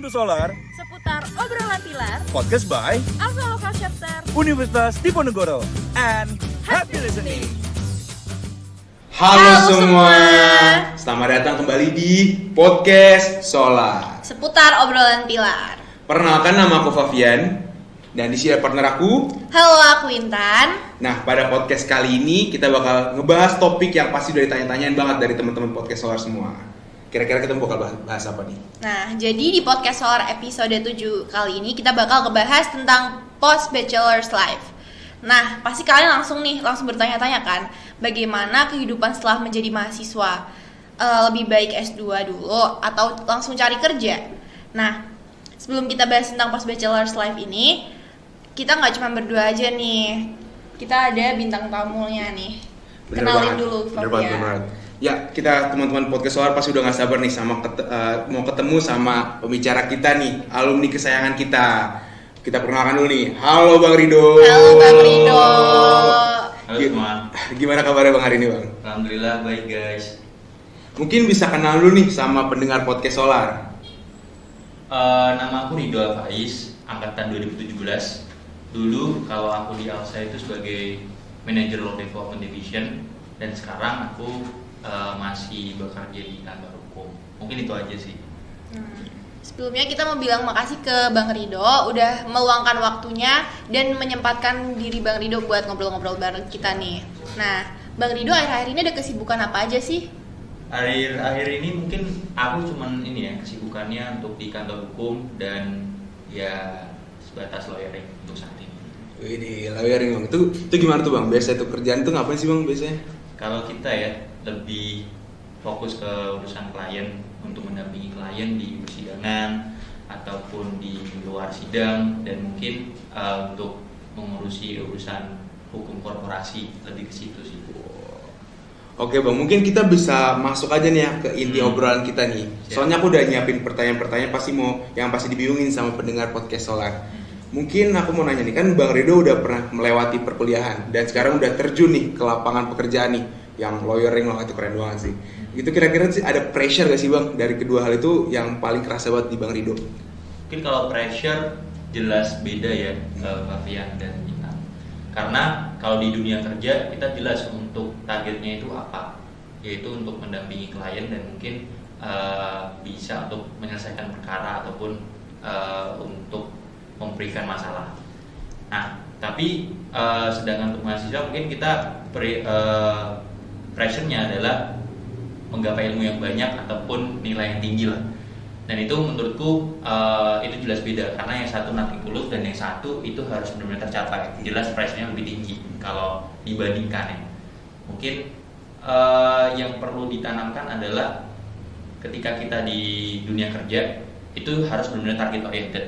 Welcome to Solar, seputar obrolan pilar, podcast by Alfa Lokal Chapter, Universitas Diponegoro, and happy listening. Halo semua, selamat datang kembali di podcast Solar. seputar obrolan pilar. Perkenalkan, nama aku Favian dan di sini ada partner aku. Halo, aku Intan. Nah, pada podcast kali ini kita bakal ngebahas topik yang pasti udah ditanya-tanyain banget dari teman-teman podcast Solar semua. Kira-kira kita bakal bahas apa nih? Nah, jadi di podcast Solar episode 7 kali ini kita bakal ngebahas tentang post bachelor's life. Nah, pasti kalian langsung bertanya-tanya kan, bagaimana kehidupan setelah menjadi mahasiswa? Lebih baik S2 dulu atau langsung cari kerja? Nah, sebelum kita bahas tentang post bachelor's life ini, kita nggak cuma berdua aja nih. Kita ada bintang tamunya nih. Kenalin dulu, Fabian. Ya, kita teman-teman podcast Solar pasti udah gak sabar nih mau ketemu sama pembicara kita nih, alumni kesayangan kita. Kita perkenalkan dulu nih. Halo Bang Rido. Halo Bang Rido. Halo semua. Gimana kabarnya Bang hari ini Bang? Alhamdulillah baik guys. Mungkin bisa kenal dulu nih sama pendengar podcast Solar. Nama aku Rido Alfaiz, angkatan 2017. Dulu kalau aku di Alsa itu sebagai manajer Law Development Division, dan sekarang aku masih bekerja di kantor hukum. Mungkin itu aja sih. Sebelumnya kita mau bilang makasih ke Bang Rido udah meluangkan waktunya dan menyempatkan diri Bang Rido buat ngobrol-ngobrol bareng kita nih. Nah, Bang Rido akhir-akhir ini ada kesibukan apa aja sih? Akhir ini mungkin aku cuman kesibukannya untuk di kantor hukum dan ya sebatas lawyering untuk saat ini. Wih, lawyering Bang. Itu gimana tuh Bang? Biasa itu kerjaan tuh ngapain sih Bang biasanya? Kalau kita ya lebih fokus ke urusan klien, untuk mendampingi klien di persidangan ataupun di luar sidang, dan mungkin untuk mengurusi urusan hukum korporasi, lebih ke situ sih. Oke Bang, mungkin kita bisa masuk aja nih ya ke inti obrolan kita nih. Soalnya aku udah nyiapin pertanyaan-pertanyaan yang pasti dibingungin sama pendengar podcast Solar. Mungkin aku mau nanya nih, kan Bang Rido udah pernah melewati perkuliahan dan sekarang udah terjun nih ke lapangan pekerjaan nih, yang lawyering loh, itu keren banget sih. Itu kira-kira sih ada pressure gak sih Bang dari kedua hal itu yang paling kerasa banget di Bang Rido? Mungkin kalau pressure jelas beda ya, Favian dan Intan. Karena kalau di dunia kerja kita jelas untuk targetnya itu apa, yaitu untuk mendampingi klien dan mungkin bisa untuk menyelesaikan perkara ataupun untuk memberikan masalah. Nah, tapi sedangkan untuk mahasiswa mungkin kita pressure-nya adalah menggapai ilmu yang banyak ataupun nilai yang tinggi lah. Dan itu menurutku itu jelas beda, karena yang satu nothing tulus dan yang satu itu harus benar-benar tercapai. Jelas pressure-nya lebih tinggi kalau dibandingkan ya. Mungkin yang perlu ditanamkan adalah ketika kita di dunia kerja itu harus benar-benar target oriented,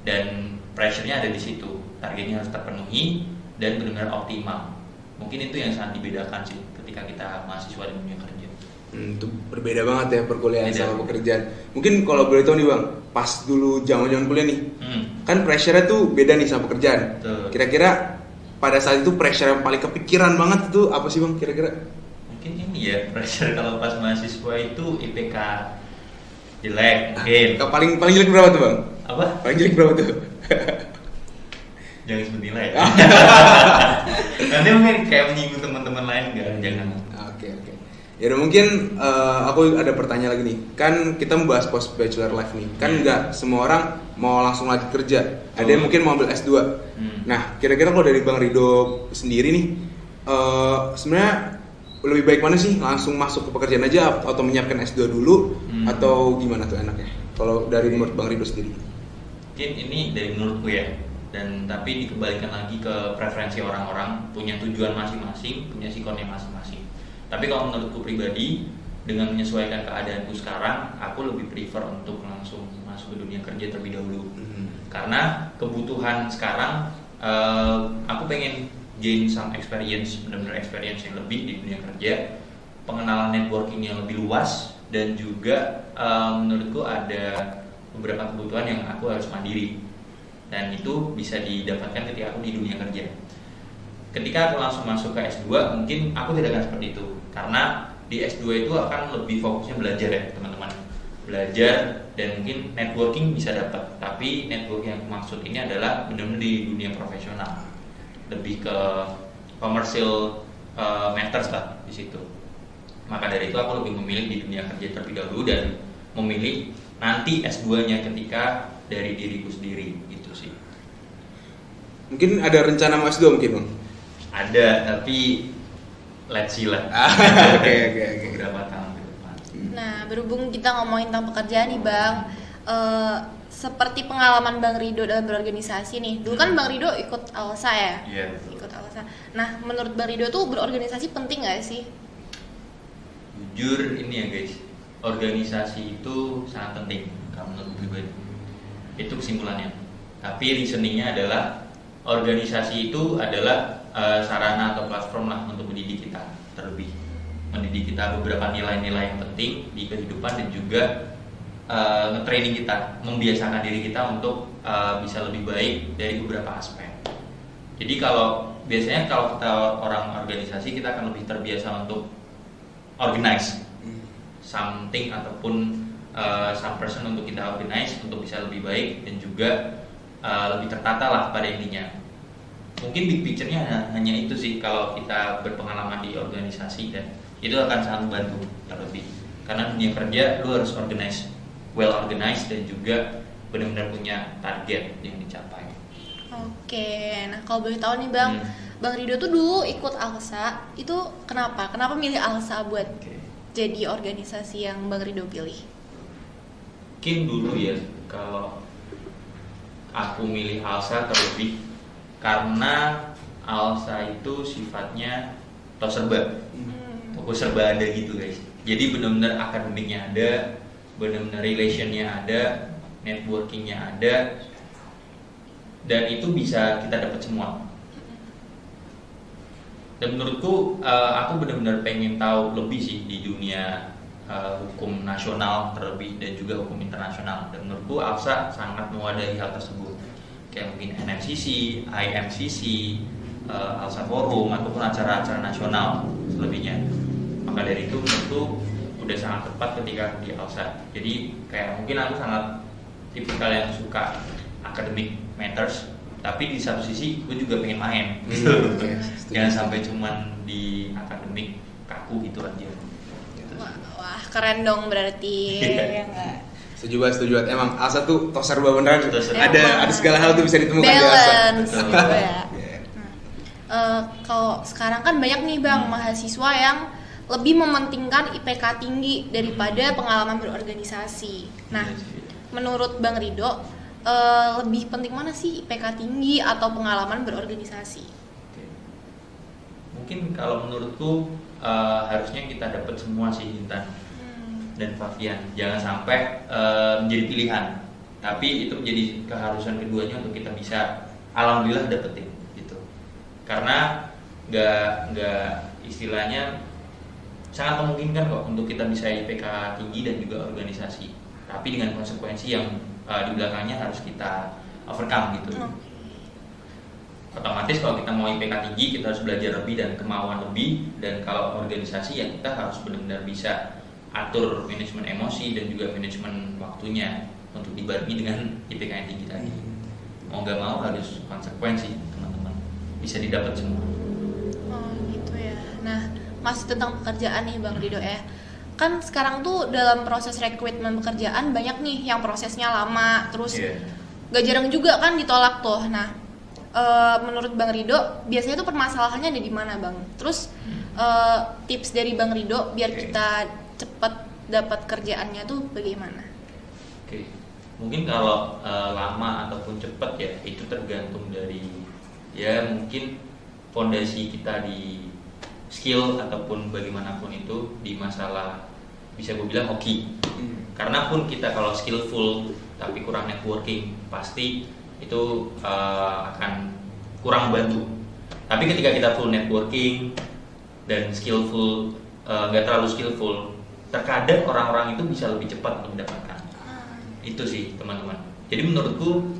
dan pressure-nya ada di situ. Targetnya harus terpenuhi dan benar-benar optimal. Mungkin itu yang sangat dibedakan sih ketika kita mahasiswa di dunia kerja. Itu berbeda banget ya perkuliahan sama pekerjaan. Mungkin kalau boleh tahu nih Bang, pas dulu zaman kuliah nih, kan pressure-nya tuh beda nih sama pekerjaan. Betul. Kira-kira pada saat itu pressure yang paling kepikiran banget itu apa sih Bang kira-kira? Mungkin ini ya, pressure kalau pas mahasiswa itu IPK jelek mungkin. Paling jelek berapa tuh Bang? Apa? Paling jelek berapa tuh? Jangan sebut nilai. Nanti mungkin kayak menyinggung teman-teman lain kan, jangan. Oke. Ya udah, mungkin aku ada pertanyaan lagi nih. Kan kita membahas post bachelor life nih. Kan nggak semua orang mau langsung lagi kerja. Ada yang mungkin mau ambil S2. Nah, kira-kira kalau dari Bang Rido sendiri nih, sebenarnya lebih baik mana sih? Langsung masuk ke pekerjaan aja atau menyiapkan S2 dulu, atau gimana tuh enaknya? Kalau dari menurut Bang Rido sendiri? Mungkin ini dari menurutku ya. Dan tapi dikembalikan lagi ke preferensi orang-orang, punya tujuan masing-masing, punya sikonnya masing-masing. Tapi kalau menurutku pribadi, dengan menyesuaikan keadaanku sekarang, aku lebih prefer untuk langsung masuk ke dunia kerja terlebih dahulu. Karena kebutuhan sekarang, aku pengen gain some experience, benar-benar experience yang lebih di dunia kerja, pengenalan networking yang lebih luas, dan juga menurutku ada beberapa kebutuhan yang aku harus mandiri. Dan itu bisa didapatkan ketika aku di dunia kerja. Ketika aku langsung masuk ke S2, mungkin aku tidak akan seperti itu, karena di S2 itu akan lebih fokusnya belajar ya teman-teman. belajar, dan mungkin networking bisa dapat. Tapi networking yang aku maksud ini adalah benar-benar di dunia profesional, lebih ke commercial matters lah di situ. Maka dari itu aku lebih memilih di dunia kerja terlebih dahulu dan memilih nanti S2-nya ketika dari diriku sendiri, gitu sih. Mungkin ada rencana mau S2 mungkin Bang? Ada, tapi let's see lah. Oke. Beberapa tahun ke depan. Nah, berhubung kita ngomongin tentang pekerjaan nih Bang, seperti pengalaman Bang Rido dalam berorganisasi nih. Dulu kan Bang Rido ikut ALSA ya? Iya, betul. Ikut ALSA. Nah, menurut Bang Rido tuh berorganisasi penting nggak sih? Jujur ini ya guys, organisasi itu sangat penting kalau menurut pribadi. Itu kesimpulannya. Tapi reasoningnya adalah organisasi itu adalah sarana atau platform lah untuk mendidik kita terlebih, mendidik kita beberapa nilai-nilai yang penting di kehidupan dan juga nge-training kita, membiasakan diri kita untuk bisa lebih baik dari beberapa aspek. Jadi biasanya kalau kita orang organisasi, kita akan lebih terbiasa untuk organize something ataupun some person untuk kita organize untuk bisa lebih baik dan juga lebih tertata lah pada intinya. Mungkin big picture-nya hanya itu sih kalau kita berpengalaman di organisasi, dan itu akan sangat membantu terlebih karena dunia kerja lu harus well organized dan juga benar-benar punya target yang dicapai. Oke, nah kalau boleh tahu nih Bang, Bang Rido tuh dulu ikut ALSA, itu kenapa? Kenapa milih ALSA buat jadi organisasi yang Bang Rido pilih? Mungkin dulu ya kalau aku milih ALSA terlebih karena ALSA itu sifatnya serba, toko serba ada gitu guys. Jadi benar-benar akademiknya ada, benar-benar relationnya ada, networkingnya ada, dan itu bisa kita dapat semua. Dan menurutku aku benar-benar pengen tahu lebih sih di dunia hukum nasional terlebih dan juga hukum internasional. Dan menurutku ALSA sangat mewadahi hal tersebut. Kayak mungkin NMCC, IMCC, ALSA Forum ataupun acara-acara nasional selebihnya. Maka dari itu menurutku udah sangat tepat ketika di ALSA. Jadi kayak mungkin aku sangat tipikal yang suka academic matters, tapi di satu sisi gue juga pengen main gitu. Jangan sampai cuman di akademik kaku gitu aja. Wah, keren dong berarti. Ya enggak? Setuju banget. Emang ALSA tuh serba beneran. Serba. Ada segala hal tuh bisa ditemukan di ALSA. Balance gitu ya. Kalau sekarang kan banyak nih Bang mahasiswa yang lebih mementingkan IPK tinggi daripada pengalaman berorganisasi. Nah, menurut Bang Rido, lebih penting mana sih IPK tinggi atau pengalaman berorganisasi? Mungkin kalau menurutku harusnya kita dapat semua sih Intan dan Fabian. Jangan sampai menjadi pilihan, tapi itu menjadi keharusan keduanya untuk kita bisa alhamdulillah dapetin gitu. Karena nggak istilahnya sangat memungkinkan kok untuk kita bisa IPK tinggi dan juga organisasi, tapi dengan konsekuensi yang di belakangnya harus kita overcome gitu. Otomatis kalau kita mau IPK tinggi, kita harus belajar lebih dan kemauan lebih, dan kalau organisasi ya kita harus benar-benar bisa atur manajemen emosi dan juga manajemen waktunya untuk dibarengi dengan IPK yang tinggi tadi. Mau nggak mau harus konsekuensi teman-teman, bisa didapat semua. Oh gitu ya. Nah, masih tentang pekerjaan nih Bang Rido ya. Kan sekarang tuh dalam proses rekrutmen pekerjaan banyak nih yang prosesnya lama, terus gak jarang juga kan ditolak tuh. Nah, menurut Bang Rido biasanya tuh permasalahannya ada di mana Bang? Terus tips dari Bang Rido biar kita cepat dapat kerjaannya tuh bagaimana? Oke, mungkin kalau lama ataupun cepat ya itu tergantung dari ya mungkin fondasi kita di skill ataupun bagaimanapun itu di masalah bisa gue bilang hoki. Karena pun kita kalau skillful tapi kurang networking pasti itu akan kurang bantu. Tapi ketika kita full networking dan skillful, gak terlalu skillful, terkadang orang-orang itu bisa lebih cepat untuk mendapatkan. Itu sih teman-teman. Jadi menurutku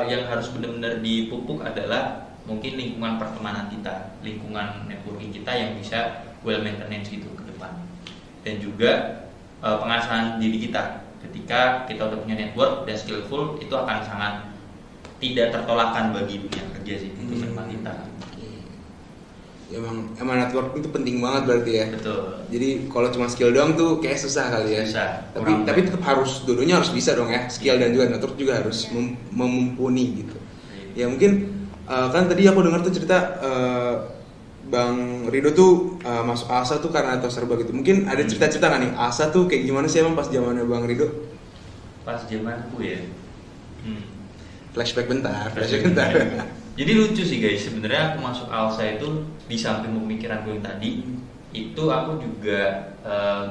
yang harus benar-benar dipupuk adalah mungkin lingkungan pertemanan kita, lingkungan networking kita yang bisa well maintenance gitu ke depan. Dan juga pengasahan diri kita. Ketika kita udah punya network dan skillful, itu akan sangat tidak tertolakkan bagi dunia kerja sih untuk menerima kita. Emang network itu penting banget berarti ya. Betul. Jadi kalau cuma skill doang tuh kayak susah kali ya. Susah. Tapi tetap harus dulunya harus bisa dong ya. Skill dan juga network juga harus memumpuni gitu. Ya mungkin kan tadi aku dengar tuh cerita Bang Rido tuh masuk ALSA tuh karena atau serba gitu. Mungkin ada cerita-cerita nggak nih ALSA tuh kayak gimana sih emang pas zamannya Bang Rido? Pas zamanku ya. Flashback bentar. Jadi lucu sih guys, sebenarnya aku masuk ALSA itu di samping pemikiranku yang tadi, itu aku juga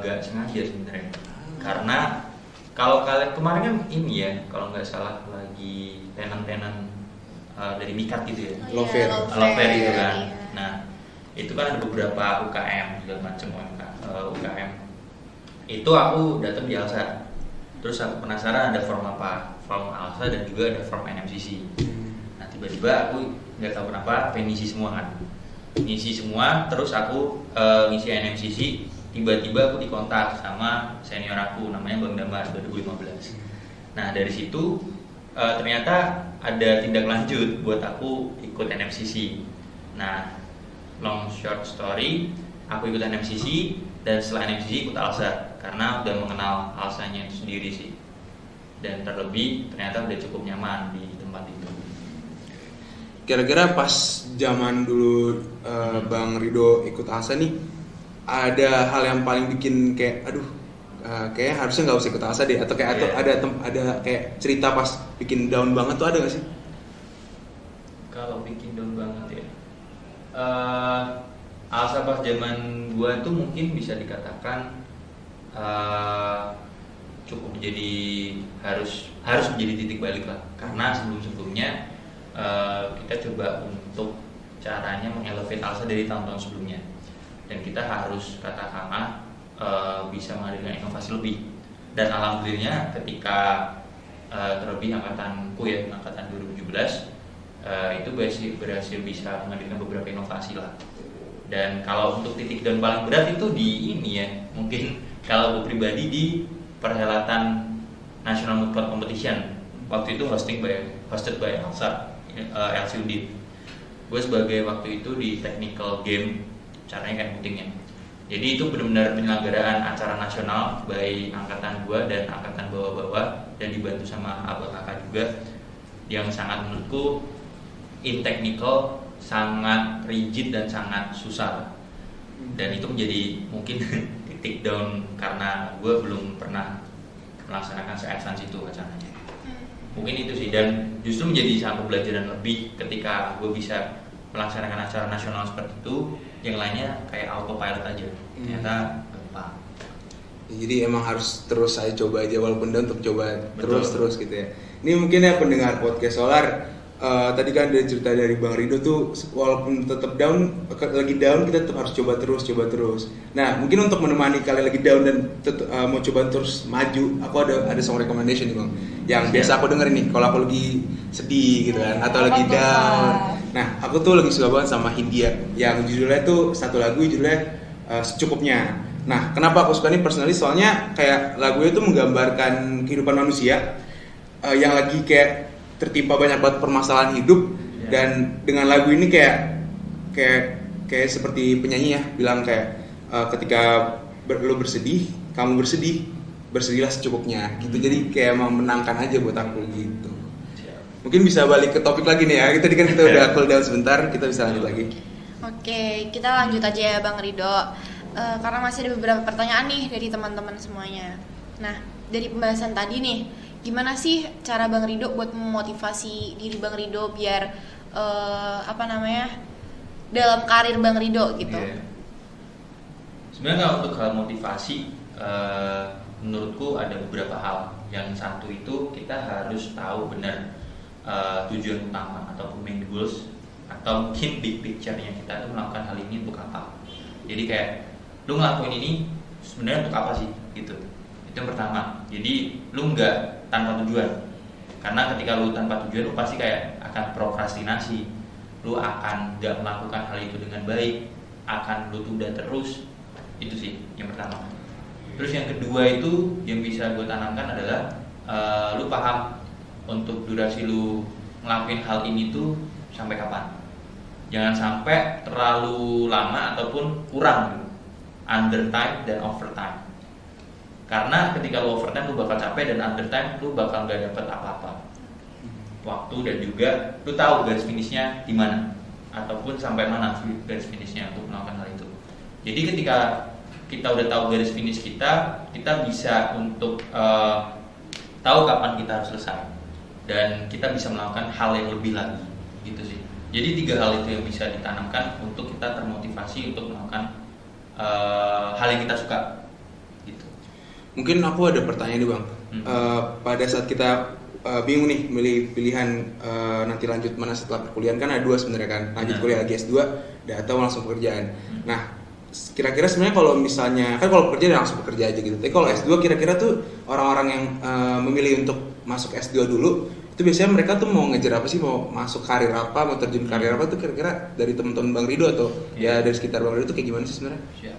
gak sengaja sebenarnya. Karena kalau kalian kemarin kan ini ya, kalau nggak salah lagi tenan-tenan dari Mikat gitu ya. Love Fair itu kan. Nah, itu kan ada beberapa UKM segala macam UKM. Itu aku datang di ALSA. Terus aku penasaran ada form apa? Form ALSA dan juga ada form NMCC. Nah, tiba-tiba aku nggak tahu kenapa pengen ngisi semua kan. Ngisi semua, terus aku ngisi NMCC. Tiba-tiba aku dikontak sama senior aku namanya Bang Damar 2015. Nah, dari situ ternyata ada tindak lanjut buat aku ikut NMCC. Nah, long short story, aku ikut NMCC dan setelah NMCC ikut ALSA karena udah mengenal ALSA-nya itu sendiri sih. Dan terlebih ternyata udah cukup nyaman di tempat itu. Kira-kira pas zaman dulu Bang Rido ikut ALSA nih, ada hal yang paling bikin kayak kayaknya harusnya nggak usah ikut ALSA deh, atau kayak ada kayak cerita pas bikin down banget tuh ada nggak sih? Kalau bikin down banget ya, ALSA pas zaman gua tuh mungkin bisa dikatakan cukup menjadi harus menjadi titik balik lah, karena sebelumnya kita coba untuk caranya mengelevate ALSA dari tahun-tahun sebelumnya, dan kita harus katakanlah bisa menghadirkan inovasi lebih. Dan alhamdulillahnya ketika terlebih angkatan 2017 itu berhasil bisa menghadirkan beberapa inovasi lah. Dan kalau untuk titik down paling berat itu di ini ya, mungkin kalau gue pribadi di perhelatan National Mood Cloud Competition, waktu itu hosted by ALSA, LC Undip. Gue sebagai waktu itu di technical game, caranya kayak meetingnya. Jadi itu benar-benar penyelenggaraan acara nasional by angkatan gue dan angkatan bawah-bawah, dan dibantu sama abang kakak juga, yang sangat menurutku in technical sangat rigid dan sangat susah. Dan itu menjadi mungkin titik down karena gue belum pernah melaksanakan se-advance itu acaranya. Mungkin itu sih, dan justru menjadi satu pembelajaran lebih ketika gue bisa melaksanakan acara nasional seperti itu. Yang lainnya kayak autopilot aja, ternyata gampang. Jadi emang harus terus saya coba aja, walaupun down untuk coba terus gitu ya. Ini mungkin ya pendengar podcast Solar, tadi kan ada cerita dari Bang Rido tuh, walaupun tetap down, lagi down kita tetap harus coba terus. Nah, mungkin untuk menemani kalian lagi down dan mau coba terus maju, aku ada song recommendation nih Bang, yang biasa aku denger nih kalau aku lagi sedih gitu kan, atau lagi down. Nah, aku tuh lagi suka banget sama Hindia, yang judulnya tuh satu lagu judulnya Secukupnya. Nah, kenapa aku suka ini personally? Soalnya kayak lagunya tuh menggambarkan kehidupan manusia yang lagi kayak tertimpa banyak banget permasalahan hidup, dan dengan lagu ini kayak seperti penyanyi ya bilang kayak ketika lo bersedih, kamu bersedihlah secukupnya gitu. Jadi kayak menenangkan aja buat aku gitu. Mungkin bisa balik ke topik lagi nih ya. Tadi kan kita udah cool down sebentar, kita bisa lanjut lagi. Oke, kita lanjut aja ya Bang Rido. Karena masih ada beberapa pertanyaan nih dari teman-teman semuanya. Nah, dari pembahasan tadi nih, gimana sih cara Bang Rido buat memotivasi diri Bang Rido biar dalam karir Bang Rido gitu? Sebenarnya kalau untuk hal motivasi, menurutku ada beberapa hal. Yang satu itu kita harus tahu benar tujuan utama ataupun main goals, atau mungkin big picture-nya kita tuh melakukan hal ini untuk apa. Jadi kayak lu ngelakuin ini sebenarnya untuk apa sih gitu. Itu yang pertama. Jadi lu nggak tanpa tujuan, karena ketika lu tanpa tujuan lu pasti kayak akan prokrastinasi, lu akan nggak melakukan hal itu dengan baik, akan lu tunda terus. Itu sih yang pertama. Terus yang kedua itu yang bisa gue tanamkan adalah lu paham untuk durasi lu ngelakuin hal ini tuh sampai kapan. Jangan sampai terlalu lama ataupun kurang gitu. Under time dan overtime. Karena ketika lu overtime lu bakal capek dan under time lu bakal gak dapet apa-apa waktu, dan juga lu tahu garis finishnya di mana ataupun sampai mana garis finishnya untuk melakukan hal itu. Jadi ketika kita udah tahu garis finish kita bisa untuk tahu kapan kita harus selesai dan kita bisa melakukan hal yang lebih lagi gitu sih. Jadi 3 hal itu yang bisa ditanamkan untuk kita termotivasi untuk melakukan hal yang kita suka gitu. Mungkin aku ada pertanyaan nih Bang. Pada saat kita bingung nih milih pilihan nanti lanjut mana setelah perkuliahan, kan ada 2 sebenarnya kan, lanjut kuliah lagi S2 atau langsung pekerjaan. Nah, kira-kira sebenarnya kalau misalnya kan kalau pekerja langsung bekerja aja gitu. Tapi kalau S2 kira-kira tuh orang-orang yang memilih untuk masuk S2 dulu itu biasanya mereka tuh mau ngejar apa sih, mau masuk karir apa, mau terjun karir apa tuh kira-kira dari teman-teman Bang Rido atau ya dari sekitar Bang Rido tuh kayak gimana sih sebenarnya? Siap.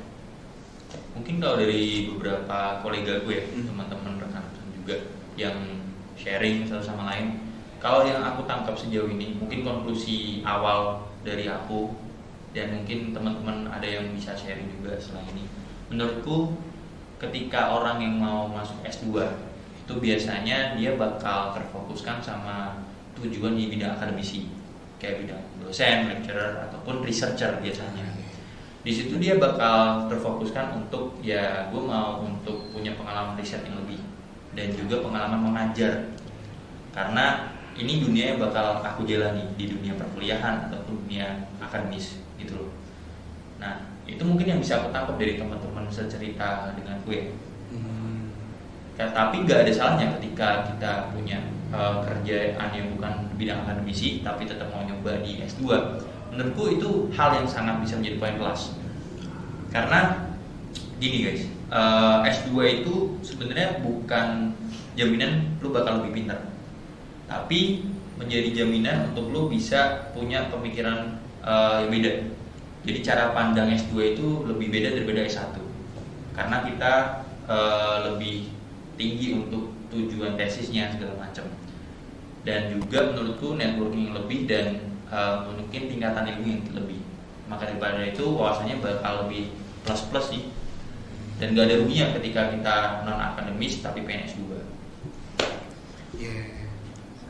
Mungkin kalau dari beberapa kolega gue, teman-teman rekan-rekan juga yang sharing satu sama lain, kalau yang aku tangkap sejauh ini, mungkin konklusi awal dari aku dan mungkin teman-teman ada yang bisa sharing juga setelah ini. Menurutku ketika orang yang mau masuk S2 itu biasanya dia bakal terfokuskan sama tujuan di bidang akademisi, kayak bidang dosen, lecturer ataupun researcher biasanya. Di situ dia bakal terfokuskan untuk ya gue mau untuk punya pengalaman riset yang lebih dan juga pengalaman mengajar, karena ini dunia yang bakal aku jalani di dunia perkuliahan ataupun dunia akademis gitu loh. Nah itu mungkin yang bisa aku tangkap dari teman-teman secerita dengan gue. Tapi nggak ada salahnya ketika kita punya kerjaan yang bukan bidang akademisi tapi tetap mau nyoba di S2. Menurutku itu hal yang sangat bisa menjadi poin plus. Karena gini guys, S2 itu sebenarnya bukan jaminan lu bakal lebih pintar, tapi menjadi jaminan untuk lu bisa punya pemikiran yang beda. Jadi cara pandang S2 itu lebih beda daripada S1, karena kita lebih tinggi untuk tujuan tesisnya segala macam, dan juga menurutku networking yang lebih dan mungkin tingkatan ilmu yang lebih. Maka daripada itu wawasannya bakal lebih plus sih, dan gak ada ruginya ketika kita non akademis tapi pengen S2.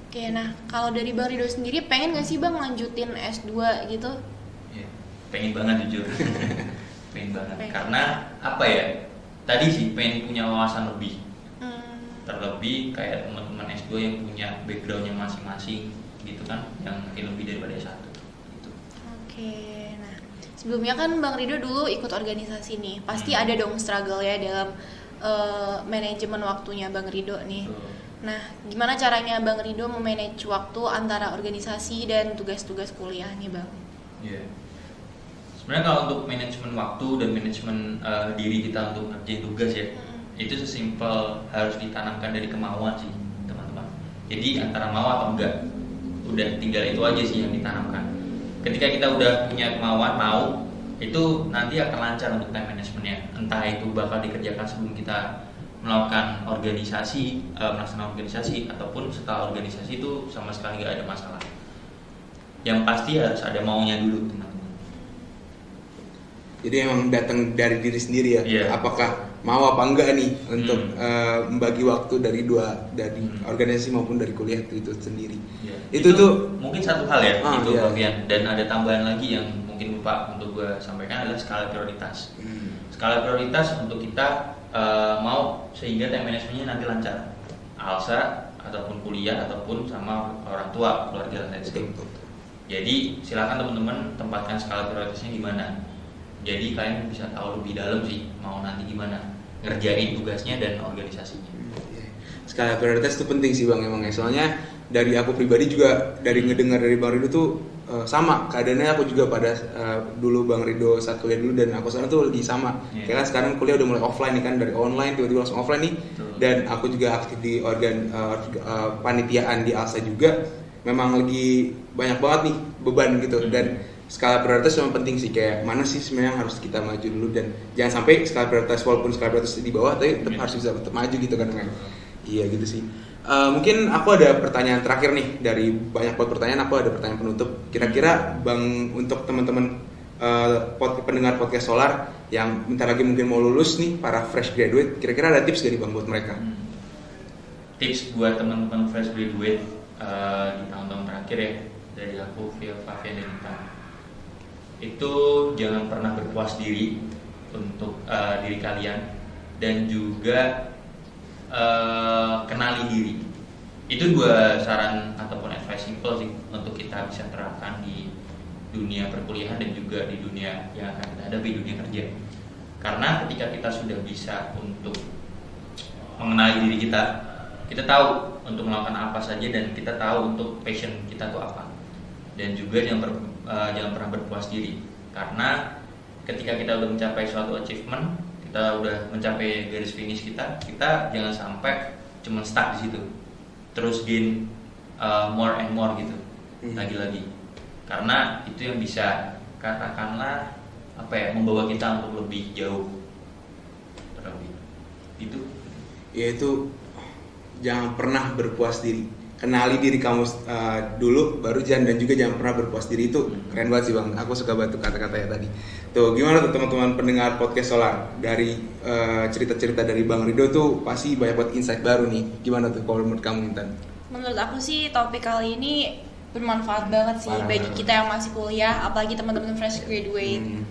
Oke, nah kalau dari Bang Rido sendiri pengen gak sih Bang lanjutin S2 gitu? Pengen banget jujur. pengen banget karena apa ya, tadi sih pengen punya wawasan lebih. Terlebih kayak teman-teman S2 yang punya backgroundnya masing-masing gitu kan, yang mungkin lebih daripada S1 gitu. Oke, nah sebelumnya kan Bang Rido dulu ikut organisasi nih, pasti ada dong struggle ya dalam manajemen waktunya Bang Rido nih. Nah gimana caranya Bang Rido memanage waktu antara organisasi dan tugas-tugas kuliah nih Bang? Sebenarnya kalau untuk manajemen waktu dan manajemen diri kita untuk ngerjain tugas ya, itu sesimpel harus ditanamkan dari kemauan sih teman-teman. Jadi antara mau atau enggak, udah tinggal itu aja sih yang ditanamkan. Ketika kita udah punya kemauan mau, itu nanti akan lancar untuk time managementnya. Entah itu bakal dikerjakan sebelum kita melakukan organisasi, melaksanakan organisasi, ataupun setelah organisasi itu sama sekali nggak ada masalah. Yang pasti harus ada maunya dulu teman-teman. Jadi emang datang dari diri sendiri ya. Apakah mau apa enggak nih untuk membagi waktu dari organisasi maupun dari kuliah itu sendiri. Itu tuh mungkin satu hal ya itu bagian, dan ada tambahan lagi yang mungkin lupa untuk gue sampaikan adalah skala prioritas. Skala prioritas untuk kita mau sehingga time managementnya nanti lancar, alsa ataupun kuliah ataupun sama orang tua, keluarga dan lain-lain. Jadi silakan teman-teman tempatkan skala prioritasnya gimana. Jadi kalian bisa tahu lebih dalam sih mau nanti gimana ngerjain tugasnya dan organisasinya. Skala prioritas itu penting sih Bang emangnya. Soalnya dari aku pribadi juga dari ngedengar dari Bang Rido tuh sama keadaannya. Aku juga pada dulu Bang Rido saat kuliah dulu dan aku sekarang tuh lagi sama. Kayak kan sekarang kuliah udah mulai offline nih kan, dari online tiba-tiba langsung offline nih. Dan aku juga aktif di panitiaan di ALSA juga. Memang lagi banyak banget nih beban gitu. Dan skala prioritas memang penting sih, kayak mana sih sebenarnya yang harus kita maju dulu, dan jangan sampai skala prioritas, walaupun skala prioritas di bawah tapi tetap harus bisa tetap maju gitu kan. Iya gitu sih. Mungkin aku ada pertanyaan terakhir nih, dari banyak pertanyaan aku ada pertanyaan penutup. Kira-kira Bang, untuk teman-teman pendengar podcast Solar yang bentar lagi mungkin mau lulus nih, para fresh graduate, kira-kira ada tips dari Bang buat mereka? Tips buat teman-teman fresh graduate di tahun-tahun terakhir ya, dari aku, Via, Favian, dan Intan, itu jangan pernah berpuas diri untuk diri kalian, dan juga kenali diri. Itu 2 saran ataupun advice simple sih untuk kita bisa terapkan di dunia perkuliahan dan juga di dunia yang akan kita hadapi, dunia kerja. Karena ketika kita sudah bisa untuk mengenali diri kita tahu untuk melakukan apa saja, dan kita tahu untuk passion kita itu apa. Dan juga jangan pernah berpuas diri, karena ketika kita udah mencapai suatu achievement, kita udah mencapai garis finish kita jangan sampai cuma stuck di situ, terus gain more and more gitu, lagi-lagi, karena itu yang bisa katakanlah membawa kita untuk lebih jauh, itu. Yaitu jangan pernah berpuas diri. Kenali diri kamu dulu, baru dan juga jangan pernah berpuas diri. Itu keren banget sih Bang, aku suka banget kata-katanya tadi. Tuh, gimana tuh teman-teman pendengar podcast Solar, dari cerita-cerita dari Bang Rido tuh pasti banyak banget insight baru nih. Gimana tuh kalau menurut kamu, Intan? Menurut aku sih topik kali ini bermanfaat banget sih bagi kita yang masih kuliah, apalagi teman-teman fresh graduate.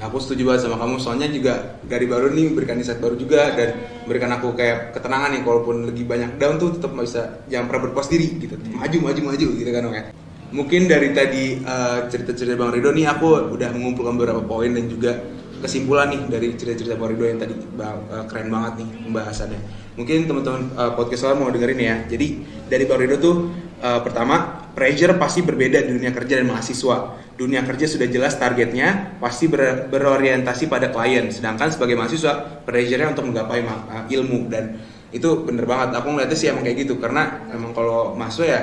Aku setuju banget sama kamu, soalnya juga dari baru nih memberikan insight baru juga, dan memberikan aku kayak ketenangan nih, walaupun lagi banyak down tuh tetap bisa, jangan pernah berpuas diri gitu, maju gitu kan. Mungkin dari tadi cerita-cerita Bang Rido nih, aku udah mengumpulkan beberapa poin dan juga kesimpulan nih dari cerita-cerita Bang Rido yang tadi. Keren banget nih pembahasannya. Mungkin teman-teman podcast Solar mau dengerin ya. Jadi dari Bang Rido tuh pertama, pressure pasti berbeda di dunia kerja dan mahasiswa. Dunia kerja sudah jelas targetnya, pasti berorientasi pada klien. Sedangkan sebagai mahasiswa, pressure-nya untuk menggapai ilmu, dan itu bener banget. Aku ngeliatnya sih emang kayak gitu, karena emang kalau mahasiswa ya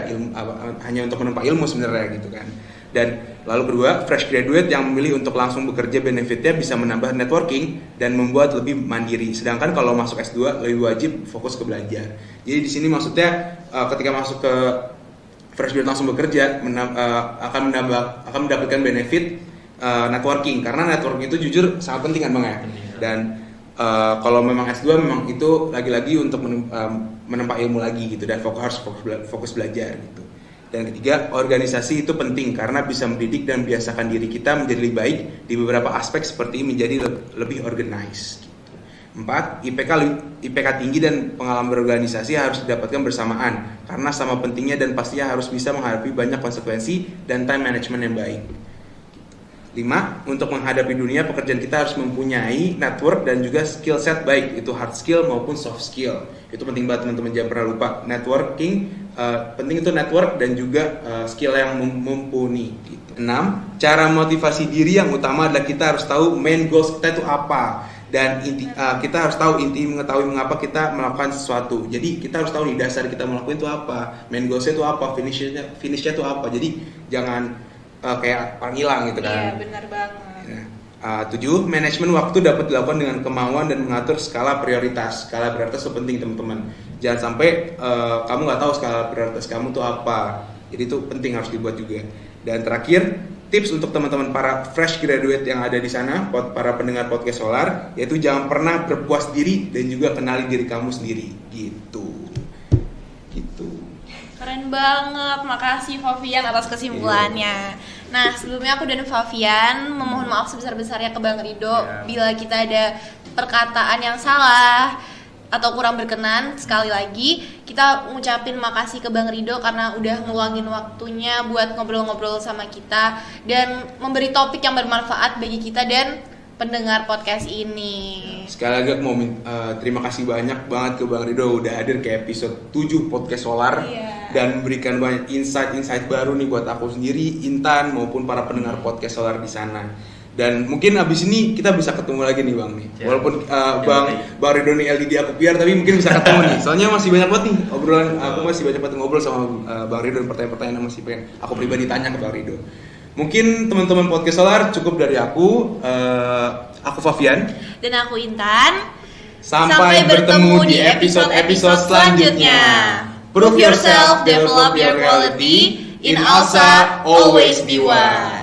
hanya untuk menempa ilmu sebenarnya gitu kan. Dan lalu kedua, fresh graduate yang memilih untuk langsung bekerja, benefitnya bisa menambah networking dan membuat lebih mandiri. Sedangkan kalau masuk S2 lebih wajib fokus ke belajar. Jadi di sini maksudnya ketika masuk ke fresh graduate langsung bekerja akan mendapatkan benefit networking, karena networking itu jujur sangat penting kan Bang ya. Dan kalau memang S2 memang itu lagi-lagi untuk menempa ilmu lagi gitu, dan harus fokus belajar gitu. Dan ketiga, organisasi itu penting karena bisa mendidik dan membiasakan diri kita menjadi lebih baik di beberapa aspek seperti menjadi lebih organized. 4. IPK tinggi dan pengalaman berorganisasi harus didapatkan bersamaan karena sama pentingnya dan pastinya harus bisa menghadapi banyak konsekuensi dan time management yang baik. 5. Untuk menghadapi dunia pekerjaan kita harus mempunyai network dan juga skill set baik, itu hard skill maupun soft skill. Itu penting banget teman-teman, jangan pernah lupa. Networking penting, itu network dan juga skill yang mumpuni. 6. Cara motivasi diri yang utama adalah kita harus tahu main goals kita itu apa. Dan kita harus tahu mengetahui mengapa kita melakukan sesuatu. Jadi kita harus tahu nih dasar kita melakukan itu apa, main goalsnya itu apa, finishnya itu apa. Jadi jangan kayak panggilan gitu kan. Iya, benar banget. 7. Manajemen waktu dapat dilakukan dengan kemauan dan mengatur skala prioritas. Skala prioritas itu penting teman-teman. Jangan sampai kamu nggak tahu skala prioritas kamu tuh apa. Jadi itu penting, harus dibuat juga. Dan terakhir, tips untuk teman-teman para fresh graduate yang ada di sana, para pendengar podcast Solar, yaitu jangan pernah berpuas diri dan juga kenali diri kamu sendiri. Gitu. Keren banget, makasih Favian atas kesimpulannya. Nah, sebelumnya aku dan Favian memohon maaf sebesar-besarnya ke Bang Rido bila kita ada perkataan yang salah atau kurang berkenan. Sekali lagi kita ngucapin makasih ke Bang Rido karena udah ngeluangin waktunya buat ngobrol-ngobrol sama kita dan memberi topik yang bermanfaat bagi kita dan pendengar podcast ini. Sekali lagi aku mau terima kasih banyak banget ke Bang Rido udah hadir ke episode 7 podcast Solar dan memberikan banyak insight baru nih buat aku sendiri, Intan maupun para pendengar podcast Solar di sana. Dan mungkin abis ini kita bisa ketemu lagi nih Bang nih. Walaupun Bang Rido nih LDD aku biar, tapi mungkin bisa ketemu nih. Soalnya masih banyak banget nih obrolan, aku masih banyak banget ngobrol sama Bang Rido dan pertanyaan-pertanyaan yang masih pengen aku pribadi tanya ke Bang Rido. Mungkin teman-teman podcast Solar cukup dari aku. Aku Fabian. Dan aku Intan. Sampai bertemu di episode-episode selanjutnya. Prove yourself, develop your quality. In Alsa, always be one.